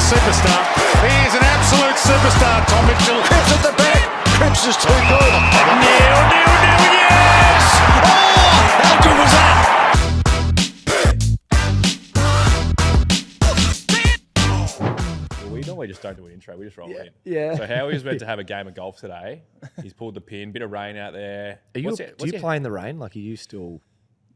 superstar. He is an absolute superstar, Tom Mitchell. Cripps at the back. Cripps is too good. Neil, yes! Oh, how good was that? We normally just don't do an intro, we just roll in. Yeah. So Howie was meant to have a game of golf today. He's pulled the pin, bit of rain out there. Do you play in the rain? Like, are you still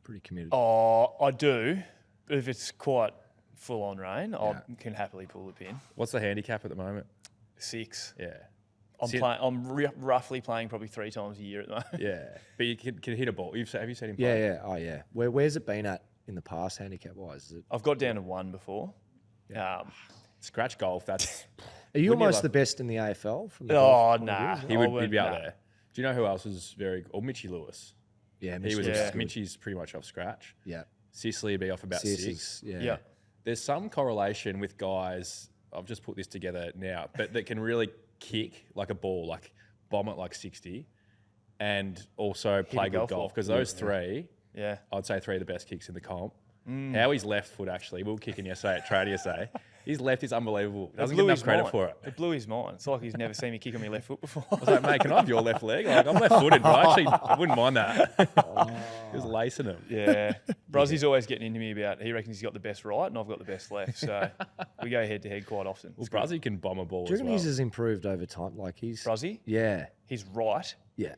pretty committed? Oh, I do. But if it's quite full-on rain, I can happily pull the pin. What's the handicap at the moment? 6. Yeah. I'm roughly playing probably 3 times a year at the moment. Yeah. But you can hit a ball. Have you seen him play? Yeah. Oh, yeah. Where's it been at in the past, handicap-wise? Is it? I've got down to 1 before. Yeah. Scratch golf, that's... Are you almost the best in the AFL? From the golf point of nah. view? He'd be out there. Do you know who else is very... Or Mitchie Lewis. Yeah, He was Mitchell. Mitchie's pretty much off scratch. Yeah. Sicily would be off about 6. Six. Yeah. Yeah. There's some correlation with guys, I've just put this together now, but that can really kick like a ball, like bomb it like 60, and also play good golf. Because those three, I'd say 3 of the best kicks in the comp. Howie's left foot, actually, we were kicking yesterday at trade yesterday. His left is unbelievable. Doesn't get enough credit for it. It blew his mind. It's like he's never seen me kick on my left foot before. I was like, mate, can I have your left leg? Like, I'm left-footed, but I wouldn't mind that. He was lacing him. Yeah. Brozzy's always getting into me about, he reckons he's got the best right and I've got the best left. So we go head-to-head quite often. Well, Brozzy can bomb a ball Do you as reckon well. his has improved over time? Like he's... Brozzy? Yeah. He's right. Yeah.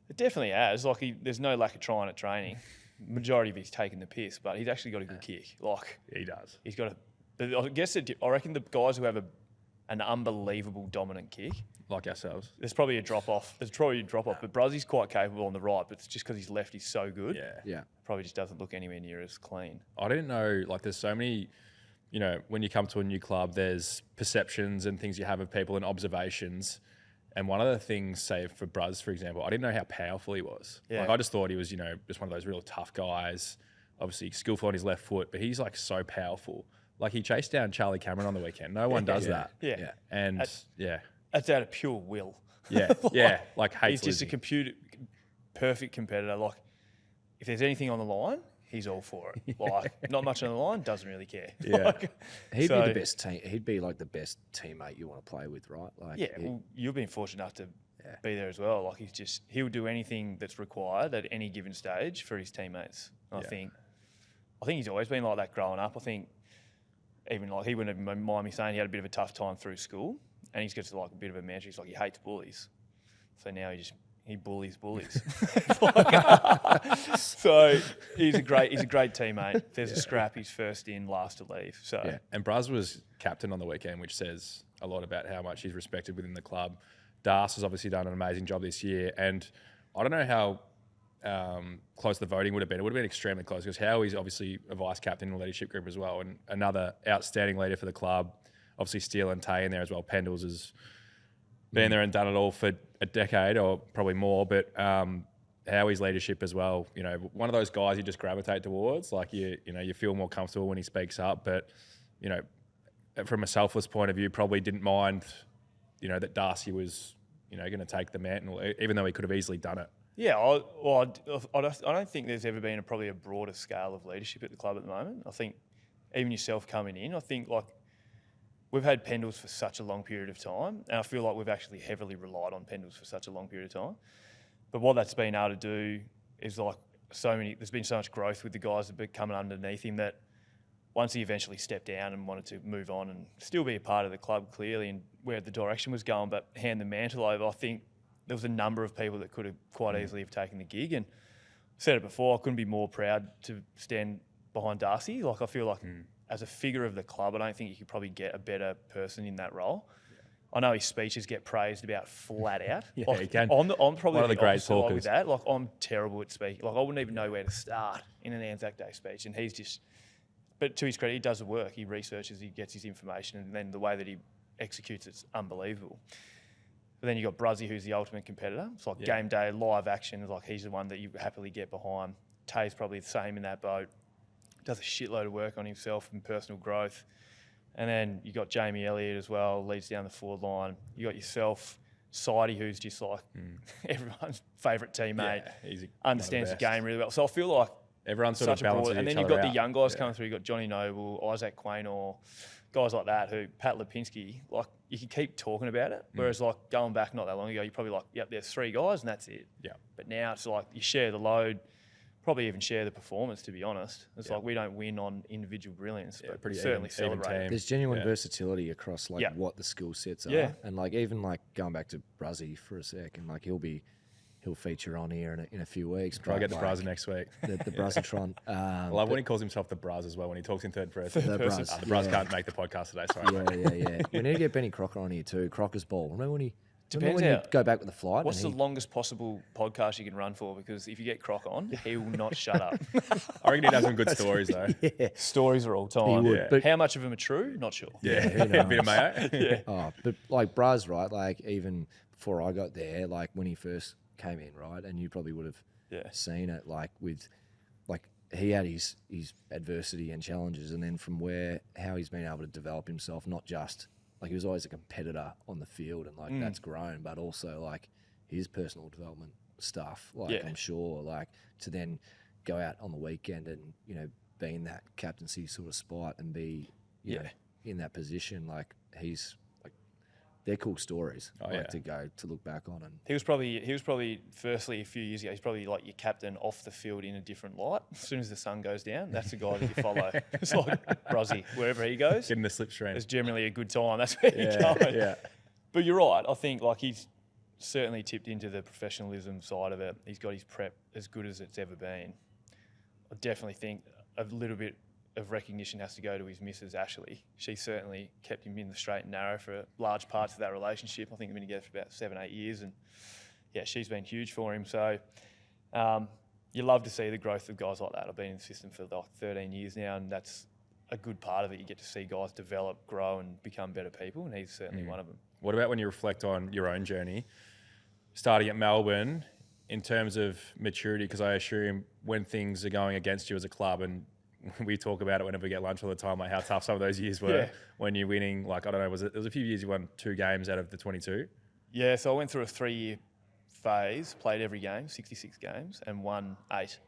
It definitely has. Like, there's no lack of trying at training. Majority of he's taking the piss, but he's actually got a good kick. Like, He does. he's got a... But I reckon the guys who have an unbelievable dominant kick, Like ourselves. there's probably a drop-off. But Brozzy's quite capable on the right, but it's just because his left is so good. Yeah. Yeah. Probably just doesn't look anywhere near as clean. I didn't know, like, there's so many, you know, when you come to a new club, there's perceptions and things you have of people and observations. And one of the things, say, for Bruz, for example, I didn't know how powerful he was. Yeah. Like, I just thought he was, you know, just one of those real tough guys, obviously skillful on his left foot, but he's, like, so powerful. Like, he chased down Charlie Cameron on the weekend. No one does that. Yeah. And, That's out of pure will. yeah, like, hates He's just losing. perfect competitor. Like, if there's anything on the line, he's all for it. Like, not much on the line, doesn't really care. Yeah. Like, He'd be the best team. He'd be like the best teammate you want to play with, right? Like, yeah, well, you've been fortunate enough to be there as well. Like, he'll do anything that's required at any given stage for his teammates. I think he's always been like that growing up. I think even like he wouldn't even mind me saying he had a bit of a tough time through school, and he's got to like a bit of a mantra. He's like, he hates bullies, so now he bullies bullies. So he's a great teammate. If there's a scrap, he's first in, last to leave. So Yeah, and Bruz was captain on the weekend, which says a lot about how much he's respected within the club. Das has obviously done an amazing job this year, and I don't know how close the voting would have been. It would have been extremely close because Howie's obviously a vice captain in the leadership group as well, and another outstanding leader for the club. Obviously, Steele and Tay in there as well. Pendles has been there and done it all for a decade or probably more, but Howie's leadership as well. You know, one of those guys you just gravitate towards. Like you feel more comfortable when he speaks up. But you know, from a selfless point of view, probably didn't mind, you know, that Darcy was, you know, going to take the mantle, even though he could have easily done it. yeah, I don't think there's ever been probably a broader scale of leadership at the club at the moment. I think even yourself coming in, I think like we've had Pendles for such a long period of time, and I feel like we've actually heavily relied on Pendles for such a long period of time. But what that's been able to do is like there's been so much growth with the guys that have been coming underneath him that once he eventually stepped down and wanted to move on and still be a part of the club clearly and where the direction was going, but hand the mantle over, I think there was a number of people that could have quite easily have taken the gig. And I said it before, I couldn't be more proud to stand behind Darcy. Like, I feel like as a figure of the club, I don't think you could probably get a better person in that role. I know his speeches get praised about flat out. Yeah, like, he can. I'm probably One of the great opposite side talkers. with that. Like, I'm terrible at speaking. Like, I wouldn't even know where to start in an Anzac Day speech. And he's just... But to his credit, he does the work. He researches, he gets his information, and then the way that he executes it's unbelievable. But then you've got Bruzzy, who's the ultimate competitor. It's like game day, live action. Like, he's the one that you happily get behind. Tay's probably the same in that boat. Does a shitload of work on himself and personal growth. And then you got Jamie Elliott as well, leads down the forward line. You got yourself, Sidey, who's just like everyone's favourite teammate, Yeah, he's understands the one of the game really well. So I feel like Everyone's sort of such a broad, balances and each then you've other got the out. young guys Yeah. coming through. You've got Johnny Noble, Isaac Quaynor, guys like that who, Pat Lipinski, like you can keep talking about it. Whereas like going back not that long ago, you're probably like, yep, there's 3 guys and that's it. Yeah. But now it's like you share the load, probably even share the performance, to be honest. It's like we don't win on individual brilliance, but pretty certainly even celebrate it. team. There's genuine Yeah. versatility across like Yeah. what the skill sets are, Yeah. and like even like going back to Bruzzy for a sec, and like he'll feature on here in a few weeks. Try but, get the like, Brazza next week. the Brazzatron. I love when he calls himself the Braz as well, when he talks in third person. The Braz, The Braz yeah. can't make the podcast today, sorry. mate. Yeah. We need to get Benny Crocker on here too. Crocker's ball. Remember when Depends you how- go back with the flight? What's the and longest possible podcast you can run for? Because if you get Croc on, he will not shut up. I reckon he'd have some good stories, though. Stories are all time. He would, Yeah. but How much of them are true? Not sure. Yeah, who a bit of knows? mayo. but like Braz, right? Like even before I got there, like when he first came in, right, and you probably would have seen it, like with like he had his adversity and challenges, and then from how he's been able to develop himself, not just like he was always a competitor on the field, and like that's grown, but also like his personal development stuff, like I'm sure, like to then go out on the weekend and be in that captaincy sort of spot and be you know, in that position, like he's like they're cool stories to look back on. And He was probably firstly a few years ago. He's probably like your captain off the field in a different light. As soon as the sun goes down, that's the guy that you follow. It's like Bruzzy, wherever he goes, Getting the slipstream. it's generally a good time. That's where you go. Yeah. But you're right. I think like he's certainly tipped into the professionalism side of it. He's got his prep as good as it's ever been. I definitely think a little bit of recognition has to go to his missus, Ashley. She certainly kept him in the straight and narrow for large parts of that relationship. I think they've been together for about 7-8 years, and she's been huge for him. So you love to see the growth of guys like that. I've been in the system for like 13 years now, and that's a good part of it. You get to see guys develop, grow, and become better people, and he's certainly one of them. What about when you reflect on your own journey, starting at Melbourne, in terms of maturity? Because I assume when things are going against you as a club, and we talk about it whenever we get lunch all the time, like how tough some of those years were when you're winning. Like, I don't know, there was a few years you won 2 games out of the 22? Yeah, so I went through a 3-year phase, played every game, 66 games, and won 8.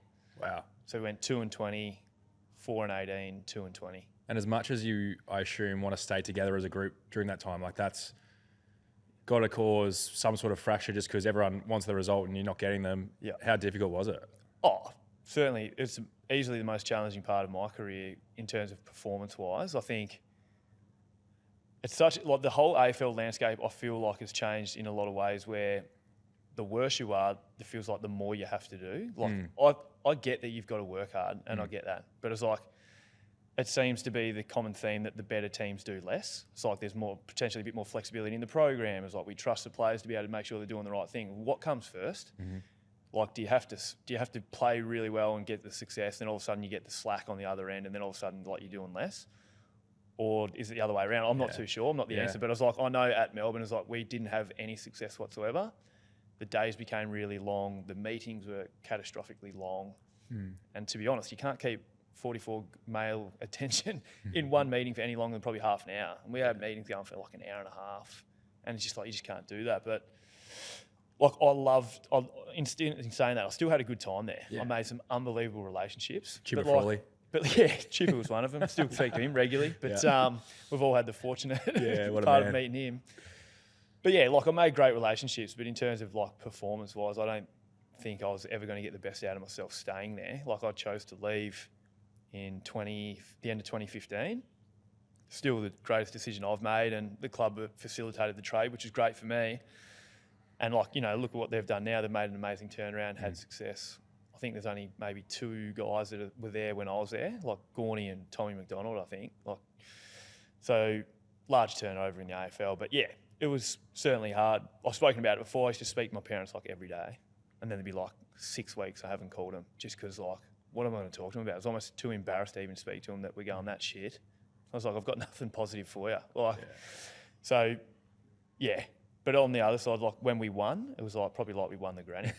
Wow. So we went 2-20, 4-18, 2-20. And as much as you, I assume, want to stay together as a group during that time, like that's got to cause some sort of fracture just because everyone wants the result and you're not getting them. Yeah. How difficult was it? Oh, certainly. It's easily the most challenging part of my career in terms of performance-wise. I think it's such, like the whole AFL landscape, I feel like has changed in a lot of ways where the worse you are, it feels like the more you have to do. Like I get that you've got to work hard, and I get that. But it's like, it seems to be the common theme that the better teams do less. It's like there's more, potentially a bit more flexibility in the program. It's like we trust the players to be able to make sure they're doing the right thing. What comes first? Like, do you have to play really well and get the success, then all of a sudden you get the slack on the other end, and then all of a sudden like you're doing less? Or is it the other way around? I'm not too sure. I'm not the answer. But I was like, I know at Melbourne, it's like we didn't have any success whatsoever. The days became really long. The meetings were catastrophically long. And to be honest, you can't keep 44 male attention in one meeting for any longer than probably half an hour. And we had meetings going for like an hour and a half. And it's just like, you just can't do that. But like in saying that, I still had a good time there. I made some unbelievable relationships. Chipper But like, Frawley. But yeah, Chipper was one of them. Still speak to him regularly. But we've all had the fortunate what a part man. of meeting him. But yeah, like I made great relationships. But in terms of like performance-wise, I don't think I was ever going to get the best out of myself staying there. Like I chose to leave in the end of 2015. Still the greatest decision I've made, and the club facilitated the trade, which is great for me. And like, you know, look at what they've done now. They've made an amazing turnaround, had success. I think there's only maybe 2 guys that were there when I was there, like Gorney and Tommy McDonald, I think. Like, so large turnover in the AFL. But yeah, it was certainly hard. I've spoken about it before. I used to speak to my parents like every day. And then there'd be like 6 weeks I haven't called them just because like, what am I going to talk to them about? I was almost too embarrassed to even speak to them that we're going that shit. I was like, I've got nothing positive for you. Like, so yeah. But on the other side, like when we won, it was like probably like we won the granny.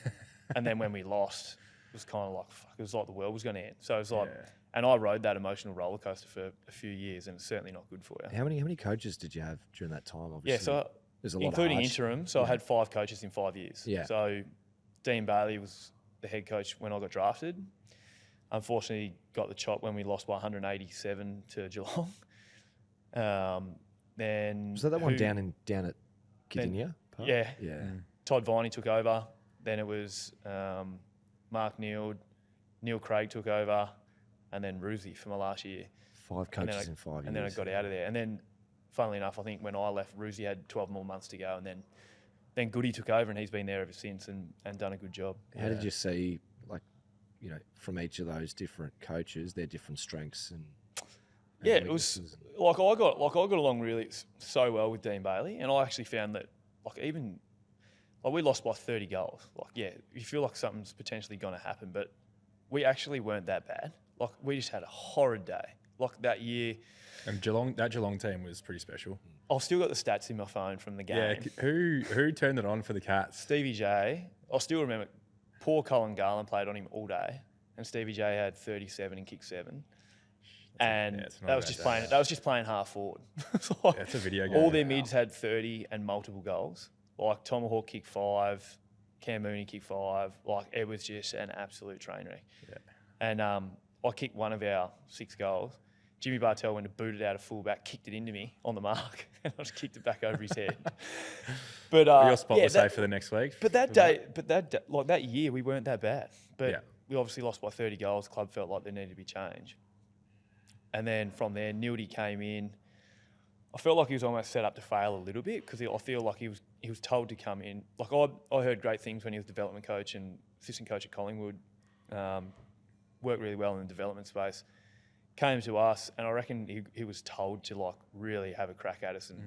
And then when we lost, it was kind of like, fuck, it was like the world was going to end. So it was like, and I rode that emotional roller coaster for a few years, and it's certainly not good for you. how many coaches did you have during that time? Obviously, Yeah, so there's a lot including of interim. So I had 5 coaches in 5 years. Yeah. So Dean Bailey was the head coach when I got drafted. unfortunately got the chop when we lost by 187 to Geelong. Then Was that one down at Kidinia Park? Yeah. Yeah. Todd Viney took over. Then it was Mark Neal Craig took over, and then Ruzi for my last year. 5 coaches in 5 years. And then I got out of there. And then, funnily enough, I think when I left, Ruzi had 12 more months to go, and then Goody took over, and he's been there ever since and done a good job. How did you see, like, you know, from each of those different coaches, their different strengths and yeah, it was like I got along really so well with Dean Bailey, and I actually found that we lost by 30 goals. Like, yeah, you feel like something's potentially going to happen, but we actually weren't that bad. Like, we just had a horrid day. Like that year. And that Geelong team was pretty special. I've still got the stats in my phone from the game. Yeah, who turned it on for the Cats? Stevie J. I still remember poor Colin Garland played on him all day, and Stevie J had 37 and kicked 7. And that was just playing half forward. Like, it's a video game. All their mids had 30 and multiple goals. Like Tomahawk kicked 5, Cam Mooney kicked 5. Like, it was just an absolute train wreck. Yeah. And I kicked one of our 6 goals. Jimmy Bartell went to boot it out of fullback, kicked it into me on the mark, and I just kicked it back over his head. But your spot was safe for the next week. But that year, we weren't that bad. But Yeah. we obviously lost by 30 goals. The club felt like there needed to be change. And then from there, Nildy came in. I felt like he was almost set up to fail a little bit because I feel like he was told to come in. Like, I heard great things when he was development coach and assistant coach at Collingwood. Worked really well in the development space. Came to us, and I reckon he was told to, like, really have a crack at us and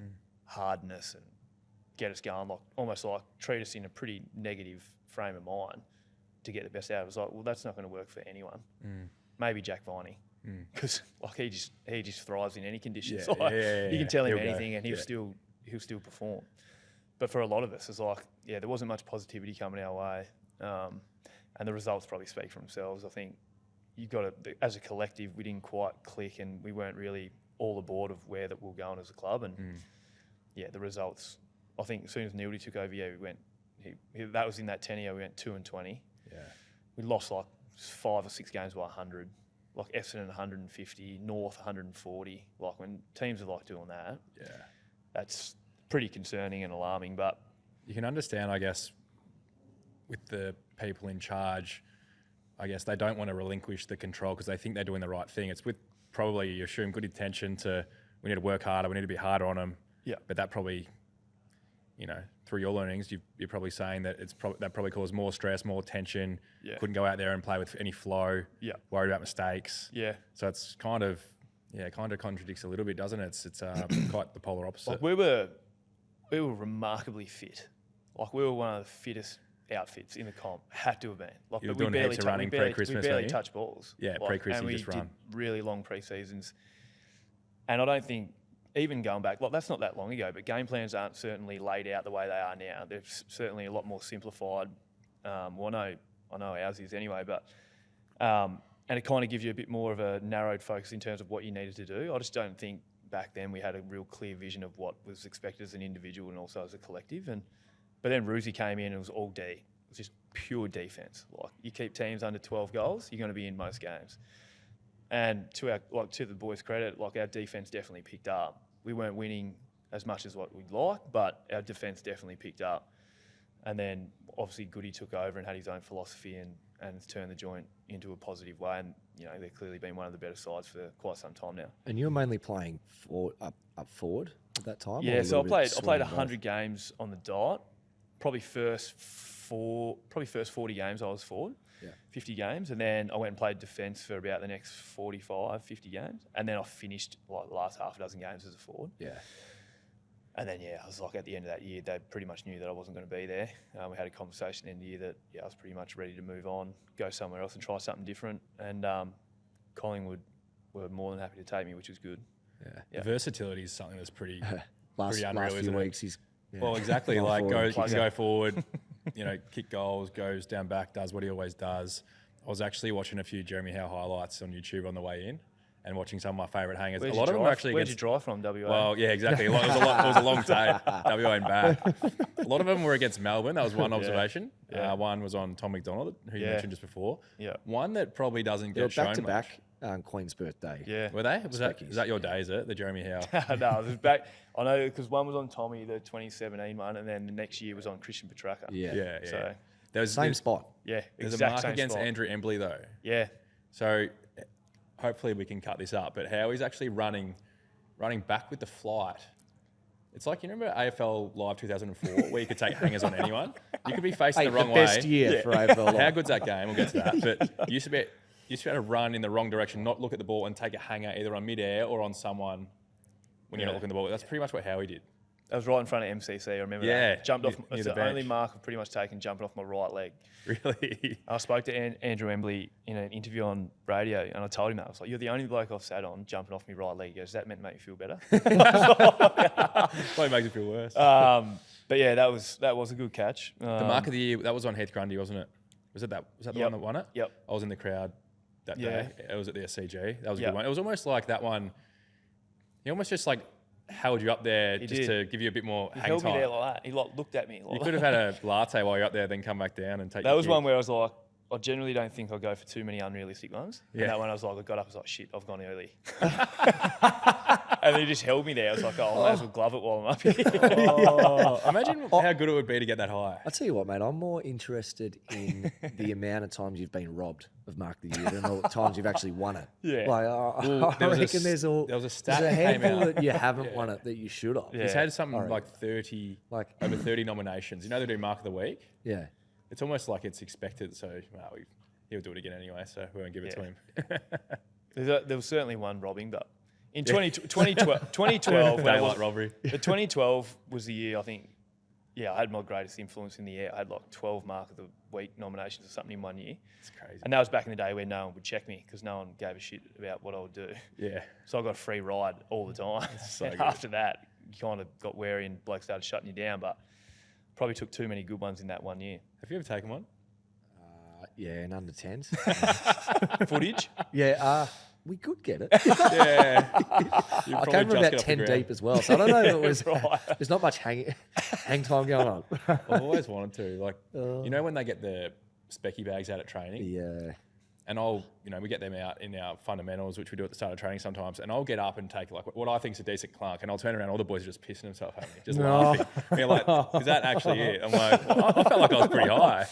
harden us and get us going, like almost like treat us in a pretty negative frame of mind to get the best out of us. Like, well, that's not going to work for anyone. Maybe Jack Viney, because like he just thrives in any conditions. Yeah, Like, yeah. you can tell him He'll anything, go. and he'll still perform. But for a lot of us, it's like, yeah, there wasn't much positivity coming our way, and the results probably speak for themselves. I think you got to, as a collective, we didn't quite click, and we weren't really all aboard of where that we're going as a club. And yeah, the results. I think as soon as Nildy took over, we went. That was in that tenure. We went 2-20. Yeah. We lost like 5 or 6 games by 100. Like Essendon 150, North 140. Like, when teams are like doing that, that's pretty concerning and alarming. But you can understand, I guess, with the people in charge, I guess they don't want to relinquish the control because they think they're doing the right thing. It's with probably, you assume, good intention to, we need to work harder, we need to be harder on them. Yeah. But that probably, through your learnings, you're probably saying that that probably caused more stress, more tension. Yeah. Couldn't go out there and play with any flow. Yeah. Worried about mistakes. Yeah. So it's kind of contradicts a little bit, doesn't it? It's quite the polar opposite. Like, we were remarkably fit. Like, we were one of the fittest outfits in the comp. Had to have been. Like, You were but we doing barely heaps of running pre-Christmas, we barely weren't you? touched balls. Yeah, Like, pre-Chrissy and we just run. did really long pre-seasons. And I don't think, even going back, like, that's not that long ago, but game plans aren't certainly laid out the way they are now. They're certainly a lot more simplified. Well, I know ours is anyway, but and it kind of gives you a bit more of a narrowed focus in terms of what you needed to do. I just don't think back then we had a real clear vision of what was expected as an individual and also as a collective. But then Ruzi came in and it was all D. It was just pure defense. Like, you keep teams under 12 goals, you're going to be in most games. And to the boys' credit, like, our defense definitely picked up. We weren't winning as much as what we'd like, but our defense definitely picked up. And then obviously Goody took over and had his own philosophy and turned the joint into a positive way. And they've clearly been one of the better sides for quite some time now. And you were mainly playing up forward at that time? Yeah, so I played 100 games on the dot. Probably first 40 games I was forward. 50 games, and then I went and played defence for about the next 45, 50 games, and then I finished like the last half a dozen games as a forward. Yeah. And then, I was like, at the end of that year, they pretty much knew that I wasn't going to be there. We had a conversation in the year that, I was pretty much ready to move on, go somewhere else and try something different. And Collingwood were more than happy to take me, which was good. Yeah. The versatility is something that's pretty last unreal, few isn't weeks, it? Well, exactly. Gone Like, forward. he can go forward, kick goals, goes down back, does what he always does. I was actually watching a few Jeremy Howe highlights on YouTube on the way in, and watching some of my favourite hangers. Where'd a lot of them are actually Where'd you against. drive from, WA? Well, yeah, exactly. It was a long day, WA and back. A lot of them were against Melbourne. That was one observation. Yeah. One was on Tom McDonald, who you mentioned just before. Yeah. One that probably doesn't get shown back to much. back Queen's birthday. Yeah. Were they? Is Speckies. that your day, is it? The Jeremy Howe? No, it was back. I know because one was on Tommy, the 2017 one, and then the next year was on Christian Petrarca. Yeah. So, Same spot. yeah, There's exact a mark same against spot. Andrew Embley, though. Yeah. So hopefully we can cut this up. But Howie's actually running back with the flight. It's like, you remember AFL Live 2004 where you could take hangers on anyone? You could be facing the wrong way. Best year for AFL. How good's that game? We'll get to that. But you used to be able to run in the wrong direction, not look at the ball and take a hanger either on mid-air or on someone when you're not looking at the ball. That's pretty much what Howie did. That was right in front of MCC. I remember Yeah, that. Jumped off. near It's the the only bench. mark I've pretty much taken jumping off my right leg. Really? I spoke to Andrew Embley in an interview on radio, and I told him that. I was like, "You're the only bloke I've sat on jumping off my right leg." He goes, "Is that meant to make you feel better?" Probably makes you feel worse. But yeah, that was a good catch. The mark of the year, that was on Heath Grundy, wasn't it? Was that the Yep. one that won it? Yep. I was in the crowd that Yeah. day. It was at the SCG. That was a Yep. good one. It was almost like that one. He almost just like held you up there He just did. to give you a bit more He hang held me time. there like that. He looked at me. Like You could have had a latte while you're up there, then come back down and take. That your was kick. one where I was like, I generally don't think I'll go for too many unrealistic ones. Yeah. And that one I was like, I got up, I was like, shit, I've gone early. And he just held me there. I was like, oh, I might as well glove it while I'm up here. Imagine how good it would be to get that high. I'll tell you what, mate, I'm more interested in the amount of times you've been robbed of Mark of the Year than the times you've actually won it. Yeah. Like, I there was a reckon s- there's there was a stat there's a that came handful out. that you haven't won it that you should have. Yeah. He's had something Alright. like 30, Like- over 30 nominations. You know they do Mark of the Week? Yeah. It's almost like it's expected, so well, he'll do it again anyway, so we won't give it to Yeah. him. There was certainly one robbing, but in 2012, when I Daylight was- robbery. the 2012 was the year I think, I had my greatest influence in the year. I had like 12 Mark of the Week nominations or something in 1 year. It's crazy. And that was back in the day where no one would check me because no one gave a shit about what I would do. Yeah. So I got a free ride all the time. so and good. after that, you kind of got wary and blokes started shutting you down, but probably took too many good ones in that 1 year. Have you ever taken one? Yeah, and under 10s. Footage? Yeah, we could get it. Yeah. I came from about 10 deep as well, so I don't know if it was. Right. There's not much hang time going on. I've always wanted to. Like, you know when they get the specky bags out at training? Yeah. And we get them out in our fundamentals, which we do at the start of training sometimes. And I'll get up and take like what I think is a decent clunk, and I'll turn around, all the boys are just pissing themselves at me, just laughing. And you're like, is that actually it? I'm like, well, I felt like I was pretty high.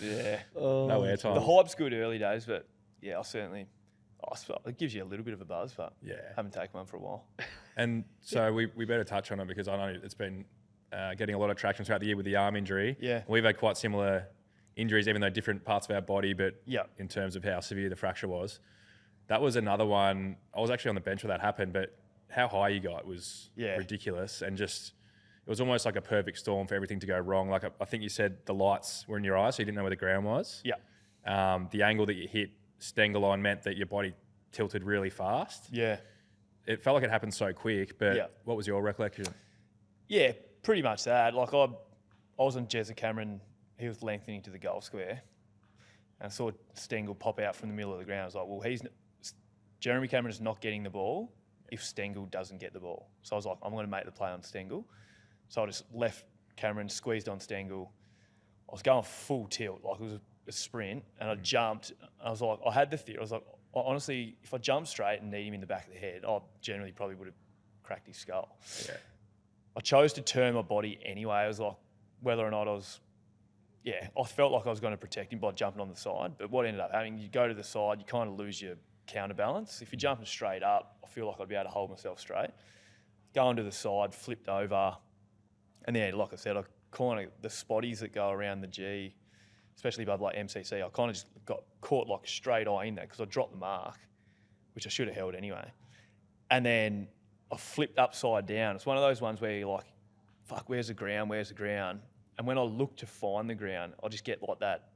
Yeah. No airtime. The hype's good early days, but yeah, it gives you a little bit of a buzz, but Yeah. haven't taken one for a while. And so we better touch on it because I know it's been getting a lot of traction throughout the year with the arm injury. Yeah. We've had quite similar injuries, even though different parts of our body, but Yeah. in terms of how severe the fracture was. That was another one. I was actually on the bench when that happened, but how high you got was ridiculous. And just, it was almost like a perfect storm for everything to go wrong. Like I think you said the lights were in your eyes, so you didn't know where the ground was. Yeah. The angle that you hit Stengel line meant that your body tilted really fast. Yeah. It felt like it happened so quick, but Yeah. what was your recollection? Yeah, pretty much that. Like I was on Jezza Cameron, he was lengthening to the goal square, and I saw Stengel pop out from the middle of the ground. I was like, well, Jeremy Cameron is not getting the ball if Stengel doesn't get the ball. So I was like, I'm going to make the play on Stengel. So I just left Cameron, squeezed on Stengel. I was going full tilt, like it was a sprint, and I jumped. I was like, I had the theory. I was like, honestly, if I jumped straight and need him in the back of the head, I generally probably would have cracked his skull. Yeah. I chose to turn my body anyway. I was like, whether or not I felt like I was going to protect him by jumping on the side. But what ended up happening, you go to the side, you kind of lose your counterbalance. If you're jumping straight up, I feel like I'd be able to hold myself straight. Going to the side, flipped over. And then, like I said, I kind of, the spotties that go around the G, especially above like MCC, I kind of just got caught like straight eye in there because I dropped the mark, which I should have held anyway. And then I flipped upside down. It's one of those ones where you're like, fuck, where's the ground? Where's the ground? And when I look to find the ground, I just get like that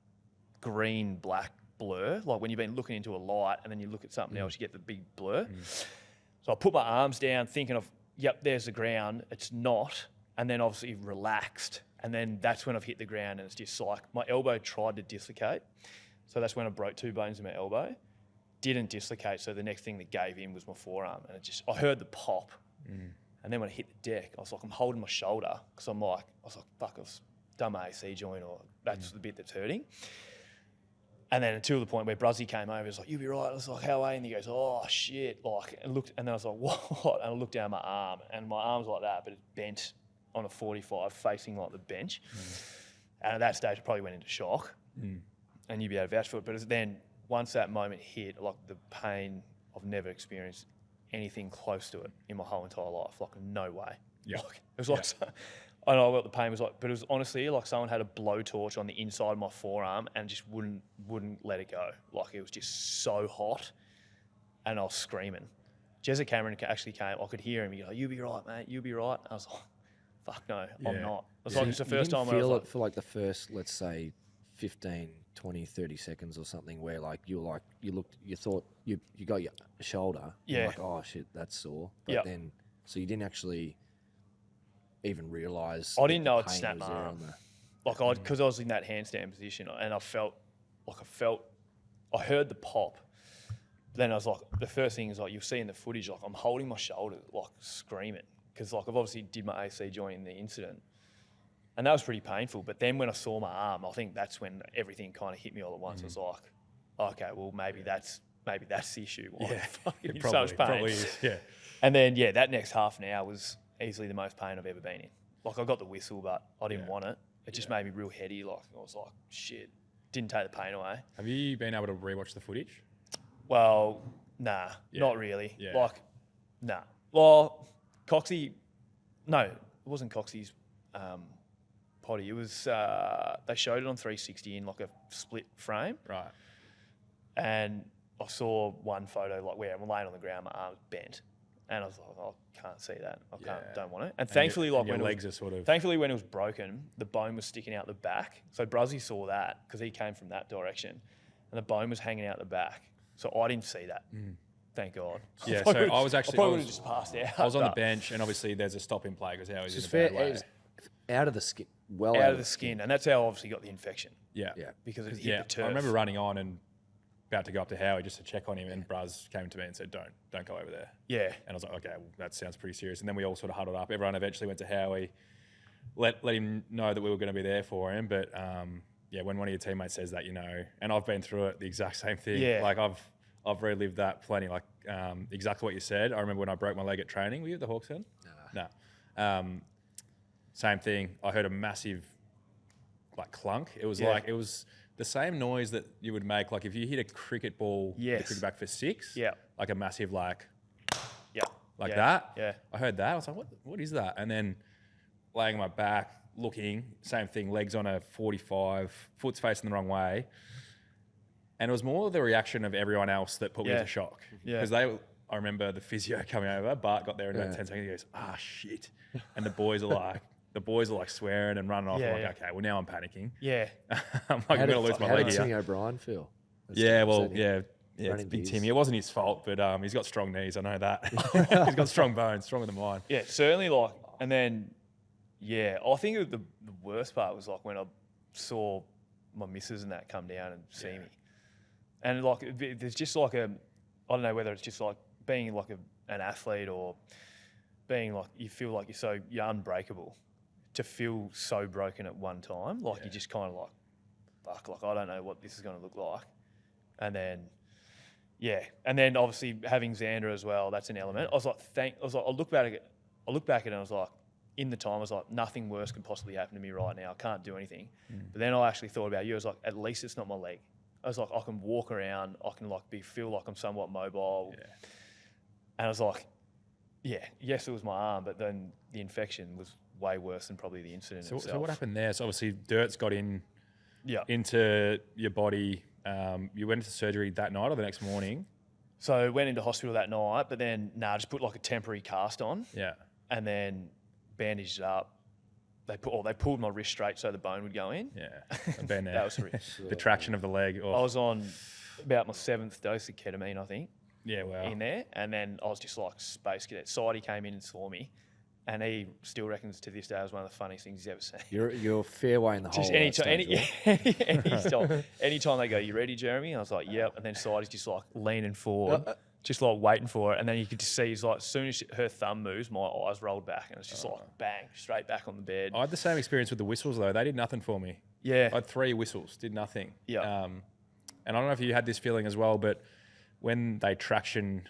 green-black blur. Like when you've been looking into a light and then you look at something else, you get the big blur. So I put my arms down thinking of, yep, there's the ground. It's not. And then obviously relaxed. And then that's when I've hit the ground and it's just like my elbow tried to dislocate. So that's when I broke 2 bones in my elbow. didn't dislocate. So the next thing that gave in was my forearm, and I heard the pop, and then when I hit the deck, I was like, I'm holding my shoulder because I was like, fuck, I've done my AC joint, or that's the bit that's hurting. And then until the point where Bruzzy came over, he was like, "You'll be right." I was like, "How are you?" And he goes, "Oh shit!" Like, and then I was like, "What?" And I looked down my arm, and my arm's like that, but it's bent on a 45, facing like the bench. And at that stage, I probably went into shock, and you'd be able to vouch for it. But then once that moment hit, like the pain, I've never experienced anything close to it in my whole entire life. Like, no way. Yeah. Like, it was like. I don't know what the pain was like, but it was honestly like someone had a blowtorch on the inside of my forearm and just wouldn't let it go. Like, it was just so hot, and I was screaming. Jezza Cameron actually came. I could hear him. He go, "You'll be right, mate. You'll be right." I was like, "Fuck no, I'm not." It's like it's the first time I I was it for like the first, let's say, 15, 20, 30 seconds or something, where like you thought you got your shoulder. Yeah. You're like, oh shit, that's sore. But then, so you didn't actually even realise. I didn't know it snapped my arm. Because I was in that handstand position, and I heard the pop. Then I was like, the first thing is like, you'll see in the footage, like I'm holding my shoulder, like screaming, because like I've obviously did my AC joint in the incident, and that was pretty painful. But then when I saw my arm, I think that's when everything kind of hit me all at once. I was like, okay, well maybe that's the issue. Why It so much pain. probably is. Yeah. And then that next half an hour was easily the most pain I've ever been in. Like, I got the whistle, but I didn't want it. It just made me real heady. Like, I was like, shit. Didn't take the pain away. Have you been able to rewatch the footage? Well, nah, not really. Yeah. Like, nah. Well, Coxie, no, it wasn't Coxie's potty. It was, they showed it on 360 in like a split frame. Right. And I saw one photo like where I'm laying on the ground, my arm's bent. And I was like, I can't see that. Don't want it. And thankfully, your legs are sort of. Thankfully, when it was broken, the bone was sticking out the back. So Bruzzy saw that because he came from that direction, and the bone was hanging out the back. So I didn't see that. Thank God. Yeah. So I was actually. I probably would have just passed out. I was on the bench, and obviously there's a stop in play because how he's in a fair, bad way. it was out of the skin, out of the skin, and that's how I obviously got the infection. Yeah. Because it hit the turf. I remember running on and about to go up to Howie just to check on him, and Bruz came to me and said, "Don't go over there." Yeah. And I was like, "Okay, well, that sounds pretty serious." And then we all sort of huddled up. Everyone eventually went to Howie, let him know that we were going to be there for him. But when one of your teammates says that, and I've been through it, the exact same thing. Yeah. Like I've relived that plenty. Like exactly what you said. I remember when I broke my leg at training. Were you at the Hawks then? No. Same thing. I heard a massive clunk. It was it was the same noise that you would make like if you hit a cricket ball, the cricket back for 6. Yeah. Like a massive that. Yeah. I heard that. I was like, what is that? And then laying on my back, looking, same thing, legs on a 45, foot's facing the wrong way. And it was more the reaction of everyone else that put me into shock. Yeah. Because I remember the physio coming over, Bart got there in about 10 seconds, he goes, shit. And the boys are like swearing and running off. Yeah, I'm like, okay, well now I'm panicking. Yeah. I'm like, I'm going to lose my leg How did Timmy here. O'Brien feel? It's big Timmy. It wasn't his fault, but he's got strong knees. I know that. He's got strong bones, stronger than mine. Yeah, certainly. And then, I think the worst part was like when I saw my missus and that come down and see me, and there's just I don't know whether it's just like being like an athlete or being like you feel like you're unbreakable, to feel so broken at one time, you just kind of fuck, I don't know what this is going to look like, and then obviously having Xander as well, that's an element. I look back at it and I was like, in the time, I was like, nothing worse could possibly happen to me right now. I can't do anything. But then I actually thought about you. I was like, at least it's not my leg. I was like, I can walk around. I can feel like I'm somewhat mobile. Yeah. And I was like, yes, it was my arm, but then the infection was way worse than probably the incident itself. So what happened there? So obviously dirt's got into your body. You went into surgery that night or the next morning? So I went into hospital that night, but then just put a temporary cast on. Yeah. And then bandaged it up. They pulled my wrist straight so the bone would go in. Yeah, I've been there. That was the traction of the leg. Oh. I was on about my 7th dose of ketamine, I think. Yeah, wow. In there, and then I was just like space cadet. Sidey came in and saw me, And he still reckons to this day it was one of the funniest things he's ever seen. You're fair way in the hole. Just anytime they go, "You ready, Jeremy?" I was like, "Yep." And then Sidey's just like leaning forward, just like waiting for it. And then you could just see, he's like, as soon as her thumb moves, my eyes rolled back, and it's just like bang, straight back on the bed. I had the same experience with the whistles though. They did nothing for me. Yeah, I had 3 whistles, did nothing. Yeah. And I don't know if you had this feeling as well, but when they traction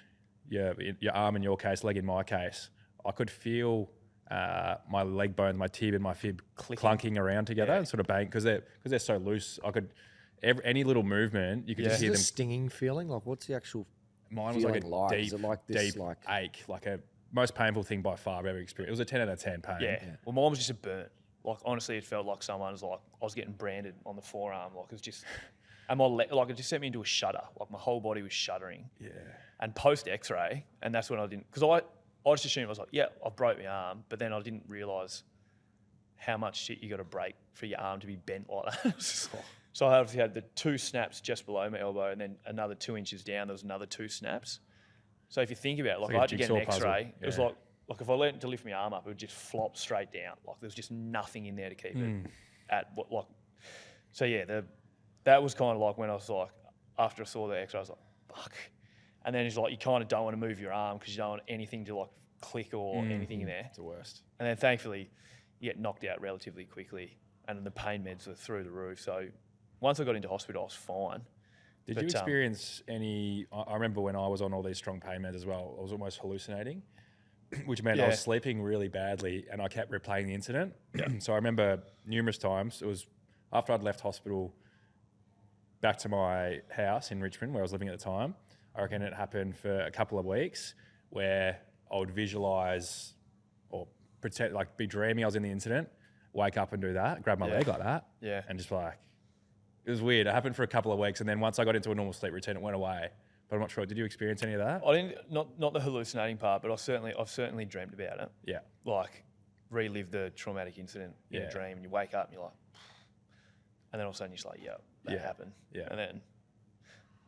your arm in your case, leg in my case, I could feel my leg bones, my tib and my fib clunking around together and sort of bang because they're so loose. I could any little movement you could just hear them them. Stinging feeling? Like what's the actual? Mine was like a Is it like this, deep ache, like a most painful thing by far I've ever experienced. It was a 10 out of 10 pain. yeah. Well, mine was just a burn. Like honestly, it felt like someone was like I was getting branded on the forearm. Like it was just, and my like it just sent me into a shudder. Like my whole body was shuddering. Yeah. And post X-ray, and that's when I didn't, because I just assumed I was like, yeah, I broke my arm, but then I didn't realise how much shit you got to break for your arm to be bent like that. So I obviously had the 2 snaps just below my elbow, and then another 2 inches down, there was another 2 snaps. So if you think about it, like I had to get an X-ray. It was like if I learned to lift my arm up, it would just flop straight down. Like there was just nothing in there to keep it at what like. So yeah, that was kind of like when I was like, after I saw the X-ray, I was like, fuck. And then it's like you kind of don't want to move your arm because you don't want anything to like click or anything in there. It's the worst. And then thankfully you get knocked out relatively quickly, and then the pain meds were through the roof. So once I got into hospital, I was fine. Did you experience any? I remember when I was on all these strong pain meds as well, I was almost hallucinating, which meant I was sleeping really badly, and I kept replaying the incident. So I remember numerous times. It was after I'd left hospital, back to my house in Richmond where I was living at the time. I reckon it happened for a couple of weeks where I would visualise or pretend, like be dreaming I was in the incident, wake up and do that, grab my leg like that, and just like, it was weird. It happened for a couple of weeks, and then once I got into a normal sleep routine, it went away. But I'm not sure. Did you experience any of that? I didn't, not the hallucinating part, but I've certainly dreamt about it. Yeah. Like relive the traumatic incident in a dream, and you wake up and you're like, and then all of a sudden you're just like, that happened. Yeah. And then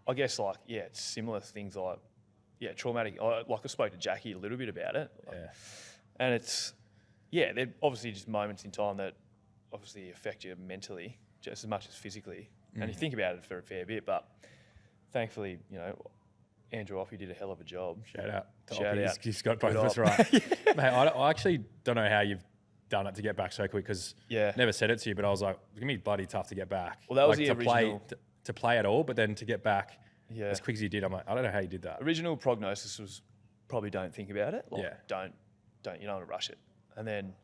I guess like, it's similar things like, traumatic. I spoke to Jackie a little bit about it. And it's, they're obviously just moments in time that obviously affect you mentally just as much as physically. And you think about it for a fair bit, but thankfully, Andrew Offey did a hell of a job. Shout out. Shout out. He's got both of us right. Mate, I actually don't know how you've done it to get back so quick because never said it to you, but I was like, it's going to be bloody tough to get back. Well, that was like, the original. To play at all, but then to get back as quick as you did, I'm like, I don't know how you did that. Original prognosis was probably don't think about it. Like, don't, you don't want to rush it. And then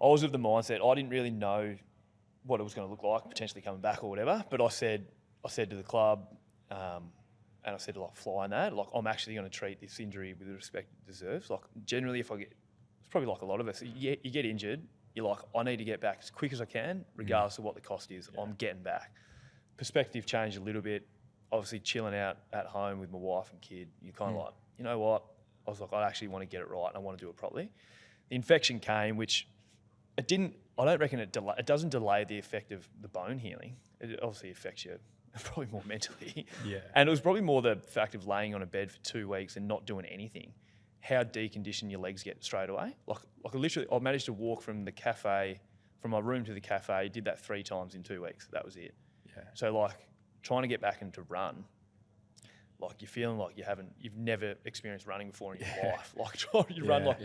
I was of the mindset, I didn't really know what it was going to look like, potentially coming back or whatever. But I said to the club, and I said to like Fly and that, like I'm actually going to treat this injury with the respect it deserves. Like generally, it's probably like a lot of us, you get injured, you're like, I need to get back as quick as I can, regardless of what the cost is. I'm getting back. Perspective changed a little bit. Obviously, chilling out at home with my wife and kid, you're kind of like, you know what? I was like, I actually want to get it right and I want to do it properly. The infection came, which it didn't. I don't reckon it doesn't delay the effect of the bone healing. It obviously affects you probably more mentally. Yeah. And it was probably more the fact of laying on a bed for 2 weeks and not doing anything. How deconditioned your legs get straight away. Like I managed to walk from my room to the cafe. Did that 3 times in 2 weeks. That was it. Yeah. So like trying to get back into run, like you're feeling like you've never experienced running before in your life. Like trying to run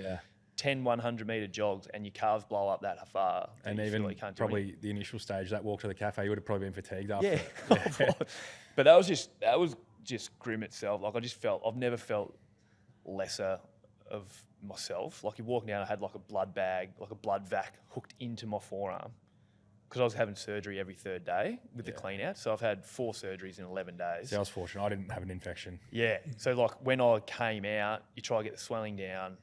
10 100-metre jogs and your calves blow up that far. And even like probably the initial stage, that walk to the cafe, you would have probably been fatigued after. Yeah. But that was just grim itself. Like I've never felt lesser of myself. Like you're walking down, I had like a blood bag, like a blood vac hooked into my forearm because I was having surgery every 3rd day with the clean out. So I've had 4 surgeries in 11 days. See, I was fortunate. I didn't have an infection. Yeah. So like when I came out, you try to get the swelling down.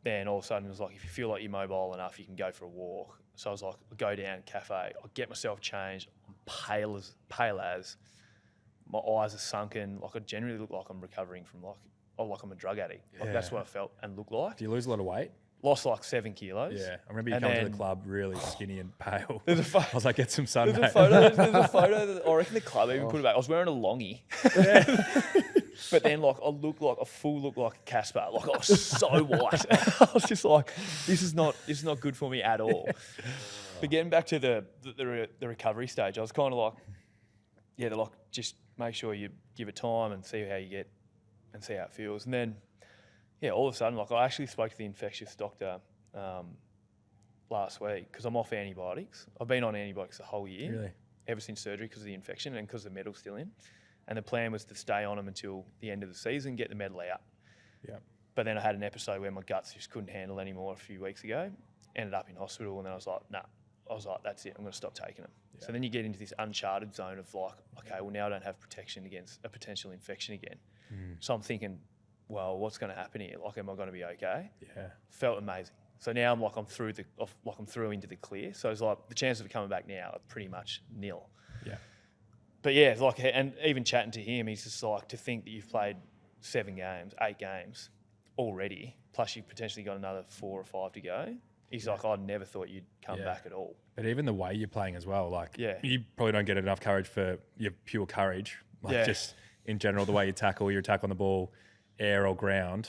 Then all of a sudden it was like, if you feel like you're mobile enough, you can go for a walk. So I was like, I'll go down cafe, I'll get myself changed. I'm pale as. My eyes are sunken. Like I generally look like I'm recovering from like I'm a drug addict. Like that's what I felt and looked like. Do you lose a lot of weight? Lost like 7 kilos. Yeah, I remember you coming to the club really skinny and pale. I was like, get some sun, There's a photo that I reckon the club even put it back. I was wearing a longie. But then, like, I looked like a Casper. Like, I was so white. I was just like, this is not good for me at all. But getting back to the recovery stage, I was kind of like, yeah, they're like, just make sure you give it time and see how you get and see how it feels. And then, yeah, all of a sudden, like, I actually spoke to the infectious doctor last week because I'm off antibiotics. I've been on antibiotics the whole year. Really? Ever since surgery because of the infection and because the medal's still in. And the plan was to stay on them until the end of the season, get the medal out. Yeah. But then I had an episode where my guts just couldn't handle anymore a few weeks ago. Ended up in hospital, and then I was like, nah. I was like, that's it. I'm going to stop taking them. Yeah. So then you get into this uncharted zone of like, okay, well, now I don't have protection against a potential infection again. So I'm thinking, well, what's going to happen here? Like, am I going to be okay? Yeah. Felt amazing. So now I'm through into the clear. So it's like the chances of coming back now are pretty much nil. Yeah. But yeah, like, and even chatting to him, he's just like, to think that you've played 8 games already, plus you've potentially got another 4 or 5 to go. He's like, I never thought you'd come back at all. But even the way you're playing as well, like, you probably don't get enough courage for your pure courage. Like, just in general, the way you tackle, your attack on the ball, air or ground.